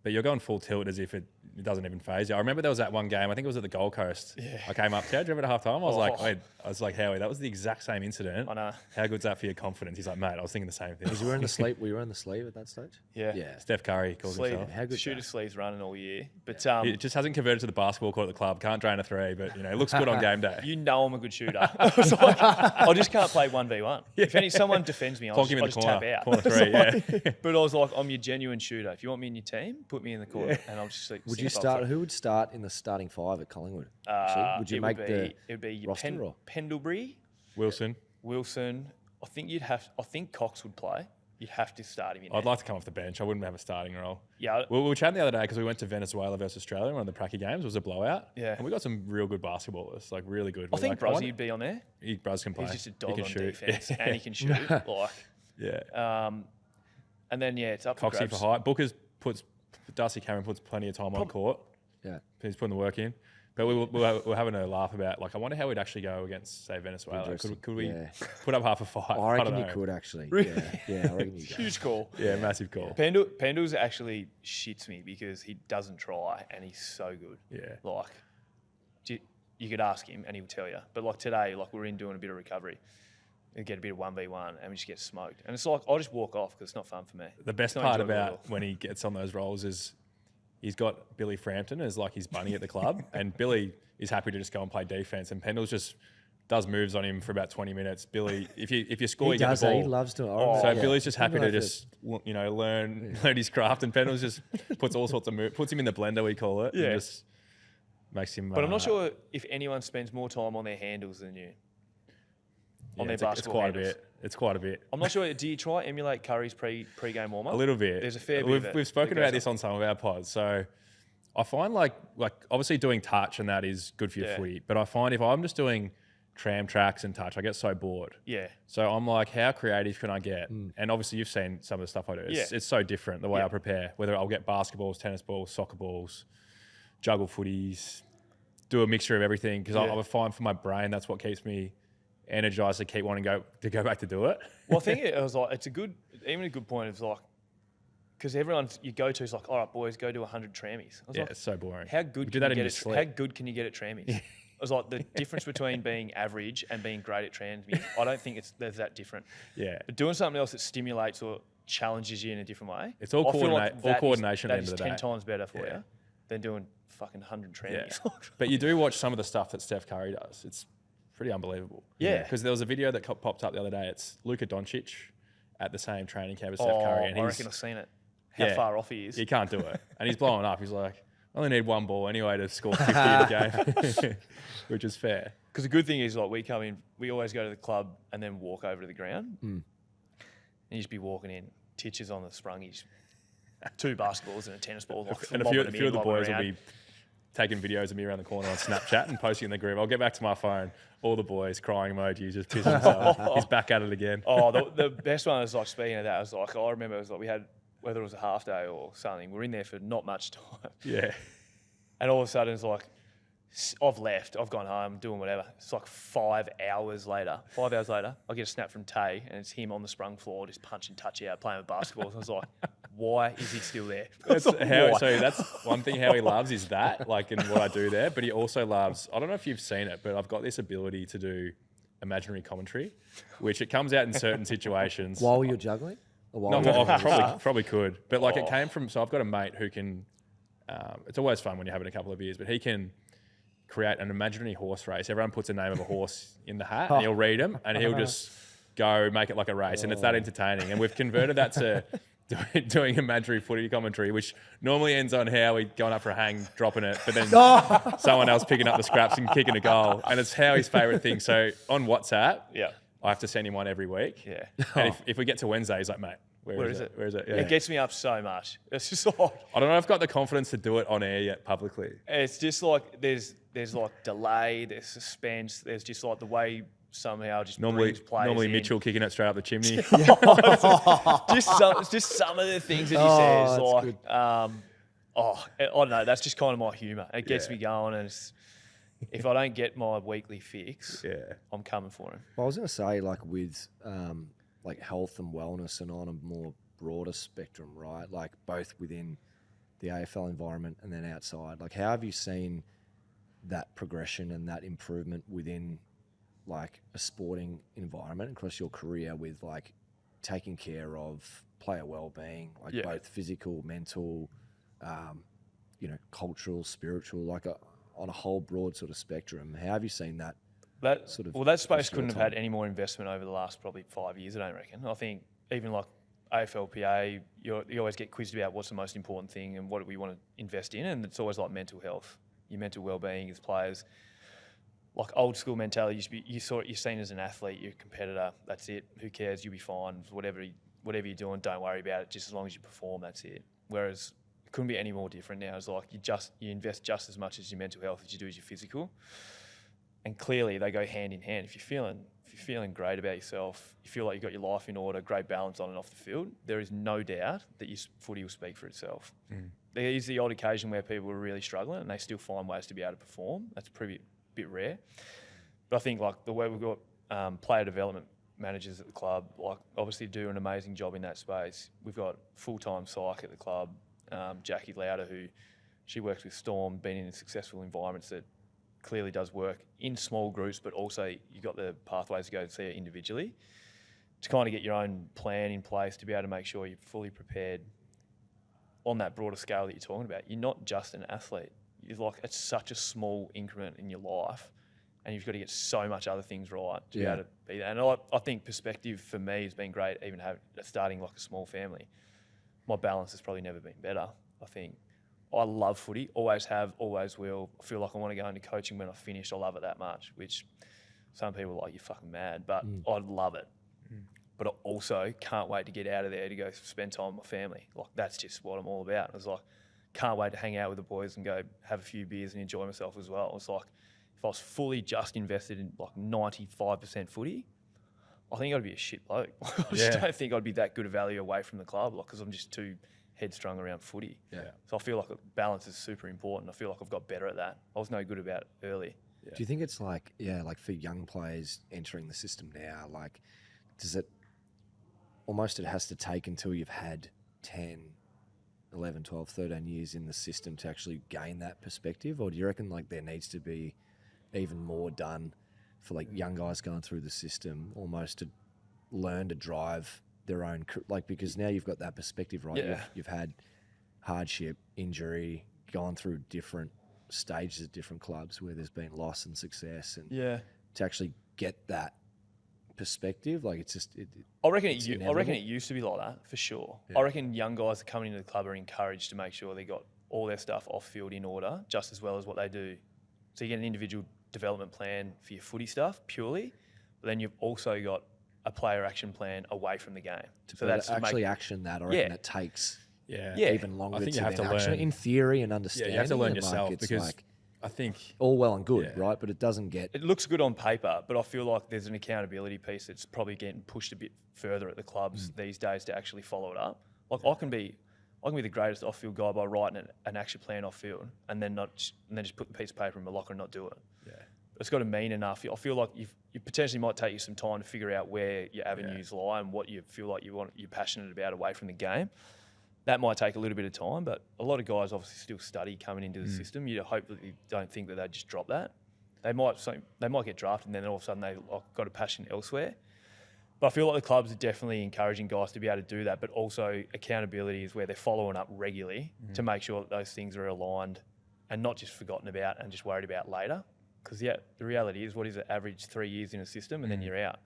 But you're going full tilt as if it doesn't even phase you. I remember there was that one game, I think it was at the Gold Coast. Yeah. I came up to you, drove it at half time. I was like, Howie, that was the exact same incident. I know. How good's that for your confidence? He's like, mate, I was thinking the same thing. Was you wearing the sleeve? Were you wearing the sleeve at that stage? Yeah. Yeah. Steph Curry calls himself. How good? Shooter sleeves running all year. But it just hasn't converted to the basketball court at the club. Can't drain a 3, but, it looks good on game day. you know I'm a good shooter. I was like, I just can't play 1v1. If someone defends me, I'll just tap out. Corner 3, yeah. But I was like, I'm your genuine shooter. If you want me in your team, put me in the court, and I'll just. Would you start? Who would start in the starting 5 at Collingwood? Would you make the? It would be your Pendlebury, Wilson. I think Cox would play. You'd have to start him in. I'd like to come off the bench. I wouldn't have a starting role. Yeah. We were chatting the other day because we went to Venezuela versus Australia, one of the Pracky games. It was a blowout. Yeah. And we got some real good basketballers, like really good. I think Bruzzy would be on there. Bruz can play. He's just a dog on shoot. defence, and he can shoot. And then it's up for Coxie grabs. for height. Darcy Cameron puts plenty of time on court. Yeah. He's putting the work in. But we were having a laugh about, like, I wonder how we'd actually go against, say, Venezuela. Could we put up half a fight? I reckon you could, actually. Really? Yeah, I reckon you could. Huge call. Yeah, massive call. Pendles actually shits me because he doesn't try and he's so good. Yeah. Like, you could ask him and he'll tell you. But, like, today, like, we're in doing a bit of recovery. We get a bit of 1v1 and we just get smoked. And it's like, I'll just walk off because it's not fun for me. The best part about when he gets on those roles is he's got Billy Frampton as like his bunny at the club, and Billy is happy to just go and play defense, and Pendles just does moves on him for about 20 minutes. Billy, if you score, you get the ball. He loves to. Billy's just happy to just learn his craft, and Pendles just puts all sorts of moves, puts him in the blender, we call it, and just makes him. But I'm not sure if anyone spends more time on their handles than you. On their basketball handles. It's quite a bit. I'm not sure. Do you try emulate Curry's pre-game warm-up? A little bit. There's a fair bit. We've spoken about this on some of our pods. So I find like obviously doing touch and that is good for your footy. But I find if I'm just doing tram tracks and touch, I get so bored. Yeah. So I'm like, how creative can I get? And obviously you've seen some of the stuff I do. It's so different the way I prepare. Whether I'll get basketballs, tennis balls, soccer balls, juggle footies, do a mixture of everything because I find for my brain that's what keeps me energized to keep wanting to go back to do it. Well, I think it was like, it's a good point of like, because you go to is like, all right, boys, go do 100 trammies. I was like, it's so boring. How good can you get at trammies? I was like, the difference between being average and being great at trammies, I don't think there's that different. Yeah. But doing something else that stimulates or challenges you in a different way. It's all coordination at the end of the day. That is 10 times better for you than doing fucking 100 trammies. Yeah. But you do watch some of the stuff that Steph Curry does. It's pretty unbelievable. Yeah. Because there was a video that popped up the other day. It's Luka Doncic at the same training camp as Steph Curry. And I reckon I've seen it. How far off he is. He can't do it. And he's blowing up. He's like, I only need one ball anyway to score 50 in a game, which is fair. Because the good thing is, like, we come in, we always go to the club and then walk over to the ground. And you just be walking in, Titches on the sprungies, 2 basketballs and a tennis ball. Like, and a few of the boys will be taking videos of me around the corner on Snapchat and posting in the group. I'll get back to my phone. All the boys crying emojis, just pissing himself. He's back at it again. The best one was like, speaking of that, I was like, I remember it was like we had, whether it was a half day or something, we're in there for not much time. Yeah. And all of a sudden it's like, I've left. I've gone home, doing whatever. It's like 5 hours later. 5 hours later, I get a snap from Tay, and it's him on the sprung floor, just punching touch out, playing with basketballs. I was like, why is he still there? That's so that's one thing how he loves is that, like in what I do there. But he also loves, I don't know if you've seen it, but I've got this ability to do imaginary commentary, which it comes out in certain situations. While you're juggling? Or No, while you're I probably could. But like it came from, so I've got a mate who can, it's always fun when you're having a couple of beers, but he can create an imaginary horse race. Everyone puts a name of a horse in the hat and he'll read them and he'll just go make it like a race. And it's that entertaining. And we've converted that to doing imaginary footy commentary, which normally ends on Howie going up for a hang, dropping it, but then someone else picking up the scraps and kicking a goal. And it's Howie's favourite thing. So on WhatsApp, I have to send him one every week. Yeah. And if we get to Wednesday, he's like, mate, where is it? Where is it? Yeah. It gets me up so much. It's just like, I don't know if I've got the confidence to do it on air yet publicly. it's just like there's like delay, there's suspense, there's just like the way somehow just brings players Normally in. Mitchell kicking it straight up the chimney. just some of the things that he says, like, I don't know. That's just kind of my humour. It gets me going, and if I don't get my weekly fix, I'm coming for him. Well, I was going to say, like with like health and wellness, and on a more broader spectrum, right? Like both within the AFL environment and then outside. Like, how have you seen that progression and that improvement within like a sporting environment across your career with like taking care of player well-being, like both physical, mental, cultural, spiritual, like on a whole broad sort of spectrum? How have you seen that? That space couldn't have had any more investment over the last probably 5 years, I don't reckon. I think even like AFLPA, you always get quizzed about what's the most important thing and what do we want to invest in, and it's always like mental health, your mental well-being as players. Like old school mentality, you're seen as an athlete, you're a competitor, that's it. Who cares? You'll be fine. Whatever you're doing, don't worry about it. Just as long as you perform, that's it. Whereas it couldn't be any more different now. It's like you invest just as much as your mental health as you do as your physical. And clearly they go hand in hand. If you're feeling great about yourself, you feel like you've got your life in order, great balance on and off the field, there is no doubt that your footy will speak for itself. There is the odd occasion where people are really struggling and they still find ways to be able to perform. That's pretty bit rare. But I think like the way we've got player development managers at the club, like obviously do an amazing job in that space. We've got full-time psych at the club, Jackie Lauder, who she works with Storm, been in successful environments that clearly does work in small groups, but also you've got the pathways to go and see it individually to kind of get your own plan in place to be able to make sure you're fully prepared on that broader scale that you're talking about. You're not just an athlete. It's such a small increment in your life, and you've got to get so much other things right to be able to be there. And I think perspective for me has been great, even starting like a small family. My balance has probably never been better. I think I love footy, always have, always will. I feel like I want to go into coaching when I finish. I love it that much, which some people are like, you're fucking mad, but I love it. But I also can't wait to get out of there to go spend time with my family. Like, that's just what I'm all about. It's like, can't wait to hang out with the boys and go have a few beers and enjoy myself as well. It's like, if I was fully just invested in like 95% footy, I think I'd be a shit bloke. I just don't think I'd be that good a value away from the club, like, because I'm just too headstrong around footy. So I feel like balance is super important. I feel like I've got better at that. I was no good about it early. Do you think it's like, like for young players entering the system now, like, does it almost, it has to take until you've had 10, 11, 12, 13 years in the system to actually gain that perspective? Or do you reckon like there needs to be even more done for like young guys going through the system almost to learn to drive their own, like, because now you've got that perspective, right? You've had hardship, injury, gone through different stages at different clubs where there's been loss and success, and to actually get that perspective, like, it's just I reckon it used to be like that for sure. I reckon young guys that coming into the club are encouraged to make sure they got all their stuff off field in order just as well as what they do. So you get an individual development plan for your footy stuff purely, but then you've also got a player action plan away from the game. So that's actually action that. I reckon it takes even longer. I think to you have to learn learn in theory and understand. You have to learn yourself, like, because like, I think all well and good, right? But it doesn't get. It looks good on paper, but I feel like there's an accountability piece that's probably getting pushed a bit further at the clubs these days to actually follow it up. Like I I can be the greatest off-field guy by writing an action plan off-field and then just put the piece of paper in my locker and not do it. Yeah. It's got to mean enough. I feel like you potentially might take you some time to figure out where your avenues lie and what you feel like you're passionate about away from the game. That might take a little bit of time, but a lot of guys obviously still study coming into the system. You hopefully don't think that they just drop that. They might get drafted and then all of a sudden they've got a passion elsewhere. But I feel like the clubs are definitely encouraging guys to be able to do that, but also accountability is where they're following up regularly to make sure that those things are aligned and not just forgotten about and just worried about later. Because, the reality is, what is it, average 3 years in a system and then you're out.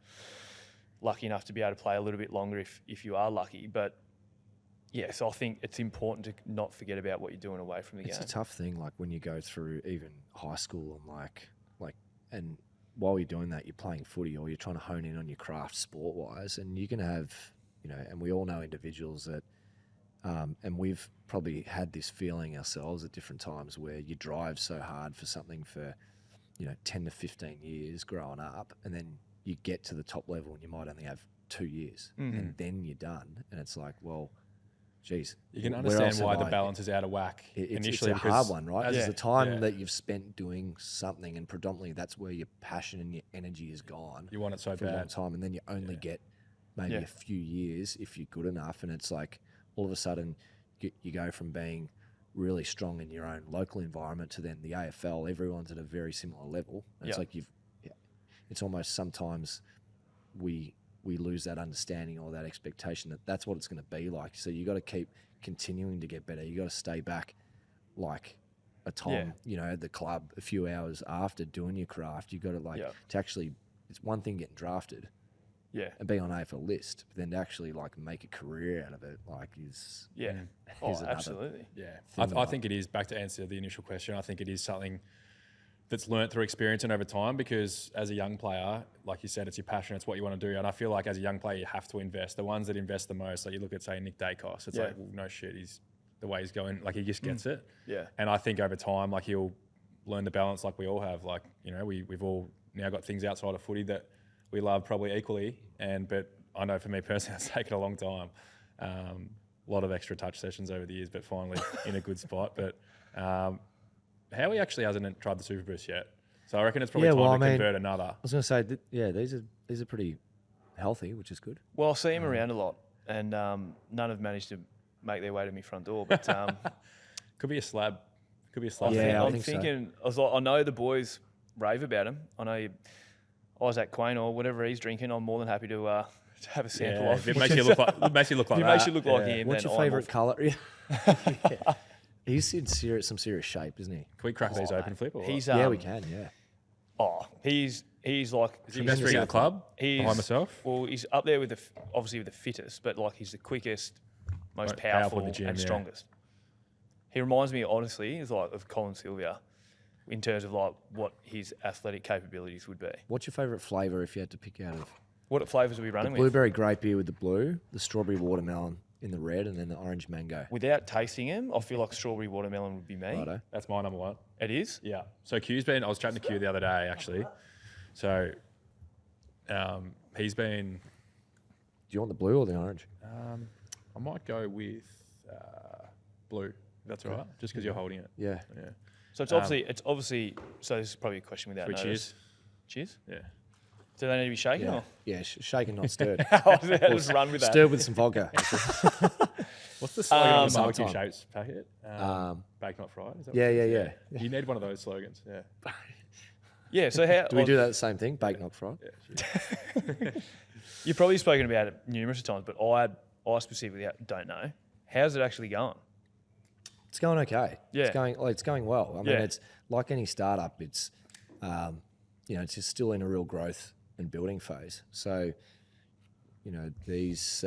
Lucky enough to be able to play a little bit longer if you are lucky. But, so I think it's important to not forget about what you're doing away from the game. It's a tough thing, like when you go through even high school and and while you're doing that, you're playing footy or you're trying to hone in on your craft sport-wise, and you can have, and we all know individuals that, and we've probably had this feeling ourselves at different times where you drive so hard for something for, 10 to 15 years growing up, and then you get to the top level and you might only have 2 years, and then you're done. And it's like, well, geez. You can understand why the balance is out of whack initially. It's a hard one, right? Because the time that you've spent doing something, and predominantly that's where your passion and your energy is gone. You want it so for bad. a long time, and then you only get maybe a few years if you're good enough. And it's like all of a sudden you go from being really strong in your own local environment to then the AFL. Everyone's at a very similar level. And it's like it's almost sometimes we lose that understanding or that expectation that that's what it's going to be like. So you got to keep continuing to get better. You got to stay back like a time, at the club a few hours after doing your craft. You got to to actually, it's one thing getting drafted and being on AFL list, but then to actually make a career out of it, is absolutely. I think it is, back to answer the initial question, I think it is something that's learnt through experience and over time, because as a young player, like you said, it's your passion, it's what you want to do. And I feel like as a young player, you have to invest. The ones that invest the most, like you look at, say, Nick Dacos, it's like, well, no shit, the way he's going, he just gets it. Yeah. And I think over time, he'll learn the balance like we all have. We've all now got things outside of footy that we love probably equally. But I know for me personally, it's taken a long time. A lot of extra touch sessions over the years, but finally in a good spot. But Howie actually hasn't tried the Superboost yet, so I reckon it's probably time to convert another. I was going to say, these are pretty healthy, which is good. Well, I see him around a lot, and none have managed to make their way to my front door. But could be a slab. I'm thinking. So. I know the boys rave about him. I know Isaac Quain or whatever he's drinking. I'm more than happy to have a sample of. If it makes you look like, if it makes you look like him. What's your favourite colour? He's in some serious shape, isn't he? Can we crack these open, Flip? Or He's we can. Yeah. He's like. Is he best ring in the club? Behind myself. Well, he's up there with obviously with the fittest, but he's the quickest, most powerful in the gym, and strongest. He reminds me, honestly, of Colin Sylvia, in terms of what his athletic capabilities would be. What's your favourite flavour if you had to pick out of? What flavours are we running with? Blueberry grape beer with the blue, the strawberry watermelon in the red, and then the orange mango. Without tasting him, I feel like strawberry watermelon would be me. Righto. That's my number one. It is? Yeah. So I was chatting to Q the other day, actually. So he's been... Do you want the blue or the orange? I might go with blue, if that's all right, just because you're holding it. Yeah. So it's obviously, so this is probably a question without notice. Cheers? Cheers? Yeah. Do they need to be shaken? Yeah, or? yeah, shaken, not stirred. Just run with that. Stirred with some vodka. What's the slogan on the barbecue shapes packet? Bake not fried. Is that Yeah. You need one of those slogans. Yeah. Yeah. So how do we do that the same thing? Bake not fried. Yeah, you've probably spoken about it numerous times, but I specifically don't know. How's it actually going? It's going okay. Yeah. It's going well. I mean, it's like any startup. It's it's just still in a real growth and building phase. So, these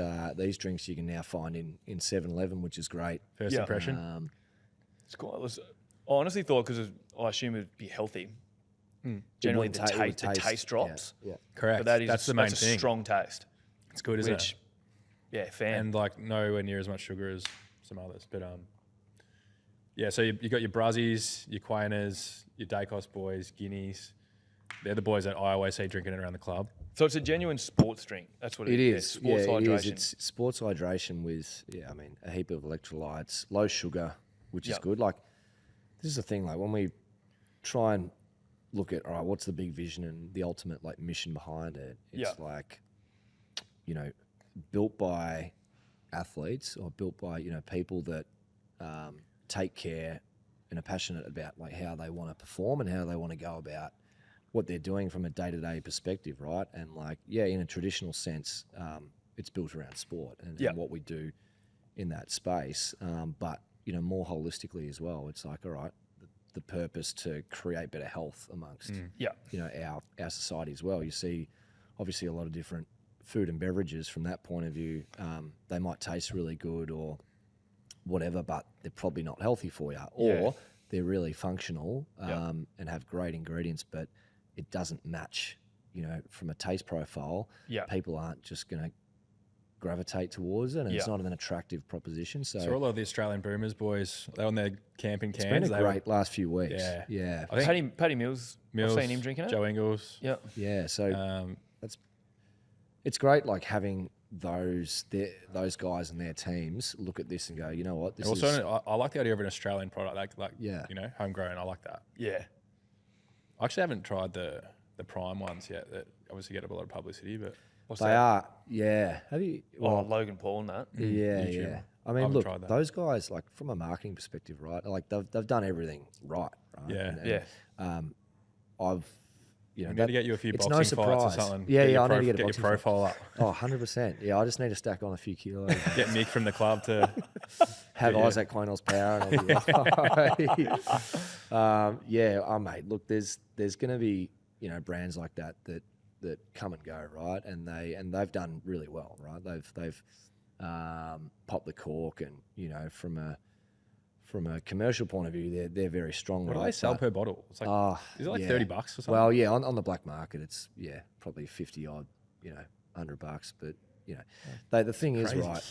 drinks you can now find in 7-Eleven, which is great. First impression. It's cool. I honestly thought, because I assume it'd be healthy. Generally, the taste drops. Yeah. Correct. But that's the main thing. thing. A strong taste. It's good, isn't it? Yeah, fan. And nowhere near as much sugar as some others. But so you got your Bruzzies, your Quainers, your Dacos boys, Guineas. they're the boys that I always see drinking it around the club. So it's a genuine sports drink. That's what It is. is. Sports yeah, hydration. It is. It's sports hydration with, a heap of electrolytes, low sugar, which is good. Like, this is the thing, like, when we try and look at, all right, what's the big vision and the ultimate, like, mission behind it? It's like, built by athletes or built by, people that take care and are passionate about, like, how they want to perform and how they want to go about what they're doing from a day-to-day perspective, right? And like, in a traditional sense, it's built around sport and what we do in that space. But, more holistically as well, it's like, all right, the purpose to create better health amongst, our society as well. You see, obviously, a lot of different food and beverages from that point of view. They might taste really good or whatever, but they're probably not healthy for you. Or they're really functional and have great ingredients, but it doesn't match, from a taste profile. People aren't just going to gravitate towards it, and it's not an attractive proposition. So all of the Australian boomers boys, they're on their camping cans. It's been a great last few weeks. Yeah. I think Paddy Mills, I've seen him drinking it. Joe Ingles. Yeah. So it's great, like having those guys and their teams look at this and go, you know what? This is. I like the idea of an Australian product, like homegrown. I like that. Yeah. I actually haven't tried the Prime ones yet. That obviously get a lot of publicity, but They are. Have you? Well, Logan Paul and that. Yeah. I mean, look, those guys, like from a marketing perspective, right? Like they've done everything right. I've. We need to get you a few it's boxing no fights or surprise. something. I need to get a your boxing profile up. Oh, 100%. Yeah, I just need to stack on a few kilos. Get Mick from the club to have Isaac Quaynell's power, and I'll be right. Mate. Look, there's going to be brands like that come and go, right? And they've done really well, right? They've popped the cork, and from a commercial point of view, they're very strong. What do they sell per bottle? It's like, is it like $30 or something? Well, on the black market, it's probably 50 odd, $100. But the thing is, right?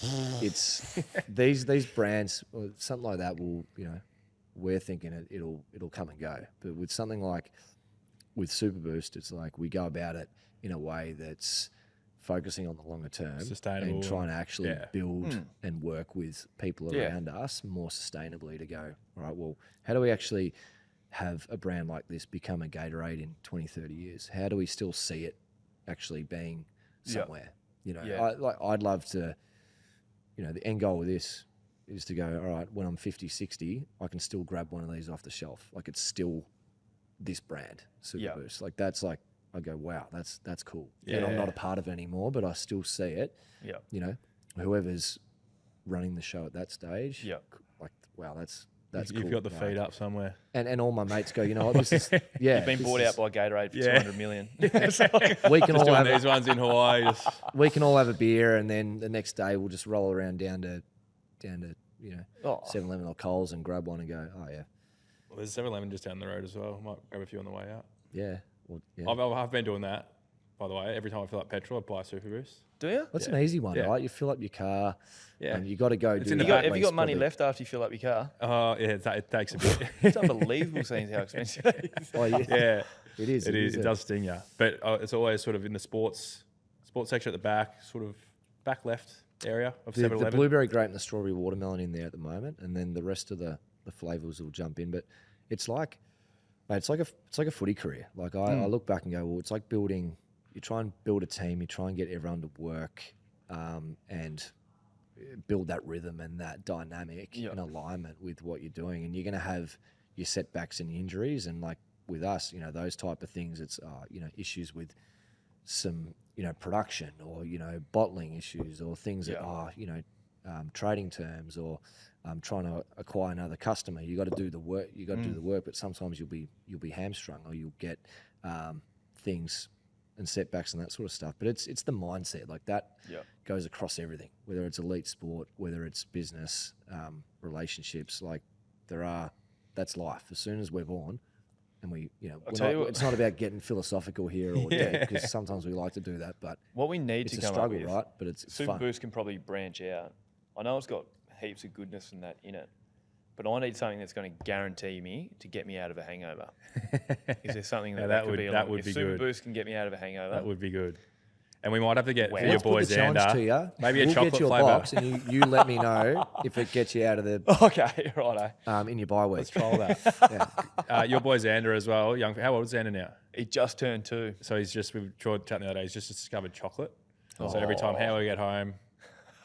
It's these brands, or something like that will, we're thinking it'll come and go. But with something like with Superboost, it's like we go about it in a way that's focusing on the longer term, sustainable, and trying to actually build and work with people around us more sustainably to go, all right, well, how do we actually have a brand like this become a Gatorade in 20, 30 years? How do we still see it actually being somewhere? I'd love to, the end goal with this is to go, all right, when I'm 50, 60, I can still grab one of these off the shelf. Like it's still this brand, Superboost. Like that's like, I go, wow, that's cool. Yeah. And I'm not a part of it anymore, but I still see it. Yeah. Whoever's running the show at that stage. Yeah. Like, wow, that's cool. You've got the feed up somewhere. And all my mates go, you know what, this is You've been bought out by Gatorade for $200 million. We can all have these ones in Hawaii. We can all have a beer, and then the next day we'll just roll around down to 7-Eleven or Coles and grab one and go, oh yeah. Well, there's 7-Eleven just down the road as well. Might grab a few on the way out. Yeah. Well, I've been doing that, by the way. Every time I fill up petrol, I buy a Superboost. Do you? That's an easy one, right? You fill up your car, and you got to go. Have you got money left after you fill up your car? Oh, yeah, it takes a bit. It's unbelievable seeing how expensive it is. Oh, yeah. It is. It does sting you. But it's always sort of in the sports section at the back, sort of back left area of 7-Eleven. The blueberry grape and the strawberry watermelon in there at the moment, and then the rest of the flavours will jump in. But it's like, mate, it's like a footy career. Like I look back and go, well, it's like building. You try and build a team. You try and get everyone to work, and build that rhythm and that dynamic and alignment with what you're doing. And you're going to have your setbacks and injuries. And like with us, those type of things. It's issues with some production or bottling issues or things that are trading terms or trying to acquire another customer. You got to do the work. You got to do the work, but sometimes you'll be hamstrung or you'll get things and setbacks and that sort of stuff. But it's the mindset like that goes across everything, whether it's elite sport, whether it's business, relationships. Like that's life. As soon as we're born, and it's not about getting philosophical here or because sometimes we like to do that. But what we need to come struggle, up with, right? But it's Superboost fun. can probably branch out. I know it's got heaps of goodness and that in it, but I need something that's going to guarantee me to get me out of a hangover. Is there something that, that could would- be? that along- would if be good. Superboost can get me out of a hangover. That would be good. And we might have to get for Wow. your Let's boy put the challenge to Xander, you. maybe a we'll chocolate get your flavour. box, and you let me know if it gets you out of the Okay, righto. in your bye week. Let's troll that. Yeah. Your boy Xander as well. Young. How old is Xander now? He just turned 2. So we were chatting the other day. He's just discovered chocolate. So every time how we get home,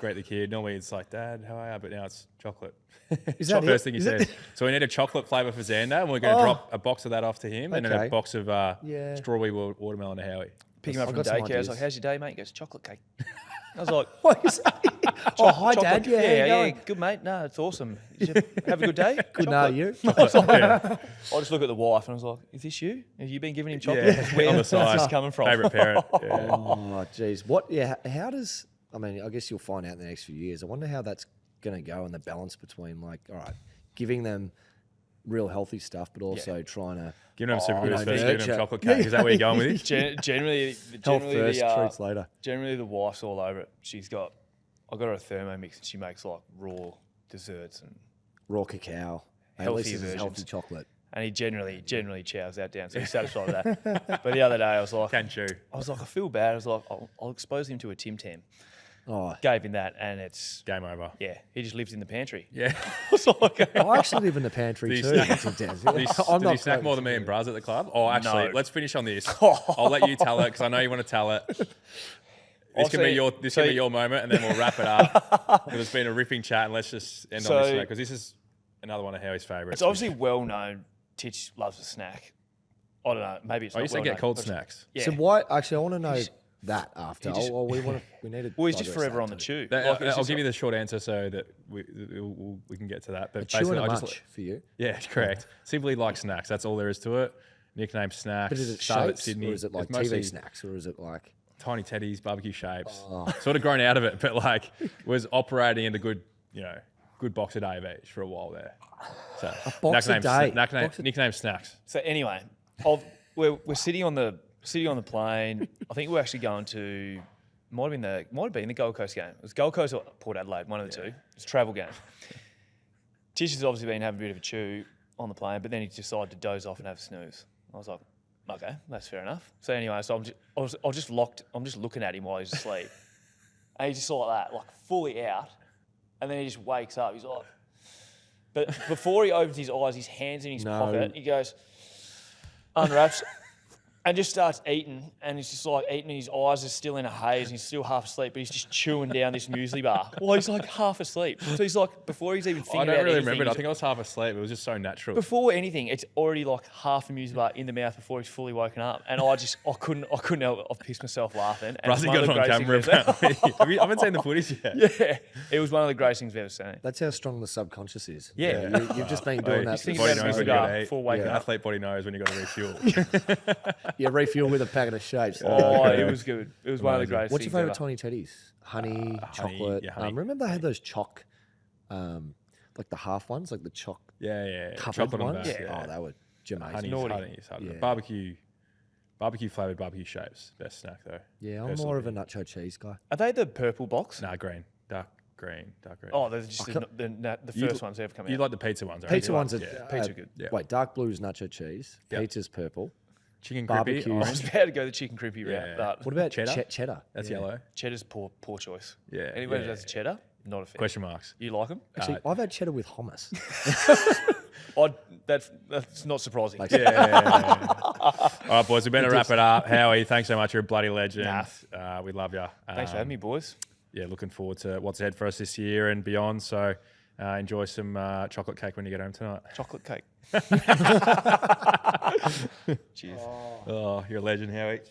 greet the kid. Normally it's like, Dad, how are you? But now it's chocolate. Is that First it? thing he Is says. it? So we need a chocolate flavour for Xander, and we're going to drop a box of that off to him, and then Okay. a box of Yeah. strawberry watermelon to Howie. Pick him up I've from got some daycare. I was ideas. like, "How's your day, mate?" He goes, "Chocolate cake." I was like, What is that? Oh, hi, chocolate. Dad. Yeah, how you going? Good, mate. No, it's awesome. Did you have a good day? Good, no, Chocolate. you. I just look at the wife and I was like, "Is this you? Have you been giving him chocolate? Yeah, Where on the is side. this coming from?" Favourite parent. Yeah. Oh, geez. What? Yeah. How does? I mean, I guess you'll find out in the next few years. I wonder how that's going to go and the balance between like, all right, giving them real healthy stuff, but also trying to Giving him Superboost no, first, giving him nurture. chocolate cake. Is that where you're going with it? Generally, health first, treats later. generally the wife's all over it. I got her a Thermomix and she makes like raw desserts and Raw cacao. At Healthy least this is versions. healthy chocolate. and he generally chows that down, so he's satisfied with that. But the other day I was like, Can chew. I feel bad. I was like, I'll expose him to a Tim Tam. Oh, Gave him that, and it's Game over. yeah, he just lives in the pantry. Yeah. I was like, I actually live in the pantry Do you too. snack- It's intense. Did he, I'm did not he snack close. more than me and Braz at the club? Oh, actually, No. let's finish on this. I'll let you tell it because I know you want to tell it. This can be your moment, and then we'll wrap it up. Because it's been a ripping chat, and let's just end on this note because this is another one of Howie's favourites. it's obviously well known. Titch loves a snack. I don't know. Maybe it's I not used to well get known, cold but- snacks. Yeah. So why? Actually, I want to know that after. he just- we need to. well, he's just digress forever that on the too. chew. Like, it's I'll just give you the short answer so that we can get to that. But Chewing basically, a I munch just for you. yeah, correct. Simply like snacks. That's all there is to it. Nickname snacks. But is it started at shapes Sydney. or is it like It's mostly TV snacks or is it like? tiny teddies, barbecue shapes. Oh. Sort of grown out of it, but like was operating in a good box a day of each for a while there. So box a day? Nickname snacks. So anyway, we're sitting on the plane. I think we're actually going to might have been the Gold Coast game. It was Gold Coast or Port Adelaide, one of the two. It's a travel game. Tish has obviously been having a bit of a chew on the plane, but then he decided to doze off and have a snooze. I was like, okay, that's fair enough. So anyway, so I'm just looking at him while he's asleep, and he's just like that, like fully out, and then he just wakes up. He's like, but before he opens his eyes, his hand's in his pocket. He goes, unwraps, and just starts eating, and he's just like eating, and his eyes are still in a haze, and he's still half asleep, but he's just chewing down this muesli bar while he's like half asleep. So he's like, before he's even thinking I about don't really anything, remember it. I he's- think I was half asleep. It was just so natural. before anything, it's already like half a muesli bar in the mouth before he's fully woken up, and I couldn't help it. I pissed myself laughing. And Brazzy it's one got of it the on greatest camera. things we've Apparently. I haven't seen the footage yet. yeah, it was one of the greatest things we've ever seen. That's how strong the subconscious is. Yeah. You've just been doing that. He's thinking Body about knows his when you cigar got to eat. before waking An up. athlete body knows when you got to refuel. You refuel with a packet of shapes. Oh, it was good. It was one of the Amazing. greatest What's your things favourite ever. tiny teddies? Honey, honey, chocolate. yeah, honey. Remember they had those like the half ones, like the Yeah. covered Chocolate on ones. base, yeah. Oh, they were amazing. Honey's Naughty. hard. Yeah. Barbecue flavoured barbecue shapes. Best snack though. Yeah, I'm Personal more of a opinion. nacho cheese guy. Are they the purple box? Nah, green. Dark green. Oh, they're just the You- first ones ever come out. You like the pizza ones, right? Pizza ones are Yeah. Pizza good. Yeah. Wait, dark blue is nacho cheese. Yep. Pizza's purple. Chicken Barbecue. crispy, I was orange. about to go the chicken crispy Yeah. route, but What about Cheddar? cheddar? That's Yeah. yellow. cheddar's poor choice. Yeah, Anyway, yeah, that's cheddar. Not a fan. Question marks. You like them? Actually, I've had cheddar with hummus. That's not surprising. Like- Yeah. All right, boys, we better wrap it up. Howie, thanks so much. You're a bloody legend. We love you. Thanks for having me, boys. Yeah, looking forward to what's ahead for us this year and beyond. So enjoy some chocolate cake when you get home tonight. Chocolate cake. Cheers. Oh, you're a legend, Howie.